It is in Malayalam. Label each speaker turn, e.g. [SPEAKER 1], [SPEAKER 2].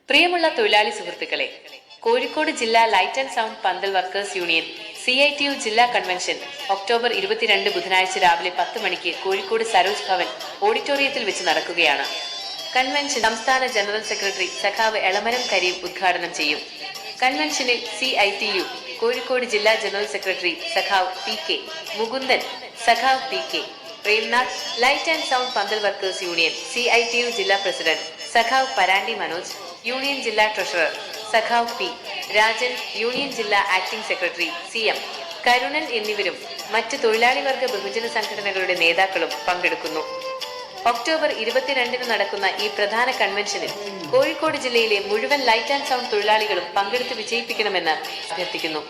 [SPEAKER 1] പ്രിയമുള്ള തൊഴിലാളി സുഹൃത്തുക്കളെ, കോഴിക്കോട് ജില്ലാ ലൈറ്റ് ആൻഡ് സൗണ്ട് പന്തൽ വർക്കേഴ്സ് യൂണിയൻ CITU ജില്ലാ കൺവെൻഷൻ ഒക്ടോബർ 22 ബുധനാഴ്ച രാവിലെ 10 മണിക്ക് കോഴിക്കോട് സരോജ് ഭവൻ ഓഡിറ്റോറിയത്തിൽ വെച്ച് നടക്കുകയാണ്. കൺവെൻഷൻ സംസ്ഥാന ജനറൽ സെക്രട്ടറി സഖാവ് എളമരം കരീം ഉദ്ഘാടനം ചെയ്യും. കൺവെൻഷനിൽ CITU കോഴിക്കോട് ജില്ലാ ജനറൽ സെക്രട്ടറി സഖാവ് PK മുകുന്ദൻ, സഖാവ് PK Premnath, light and sound പന്തൽ വർക്കേഴ്സ് യൂണിയൻ CITU ജില്ലാ പ്രസിഡന്റ് സഖാവ് പരാണ്ടി മനോജ്, യൂണിയൻ ജില്ലാ ട്രഷറർ സഖാവ് P രാജൻ, യൂണിയൻ ജില്ലാ ആക്ടിംഗ് സെക്രട്ടറി CM കരുണൻ എന്നിവരും മറ്റ് തൊഴിലാളി വർഗ ബഹുജന സംഘടനകളുടെ നേതാക്കളും പങ്കെടുക്കുന്നു. ഒക്ടോബർ 22 നടക്കുന്ന ഈ പ്രധാന കൺവെൻഷനിൽ കോഴിക്കോട് ജില്ലയിലെ മുഴുവൻ ലൈറ്റ് ആൻഡ് സൗണ്ട് തൊഴിലാളികളും പങ്കെടുത്ത് വിജയിപ്പിക്കണമെന്ന് അഭ്യർത്ഥിക്കുന്നു.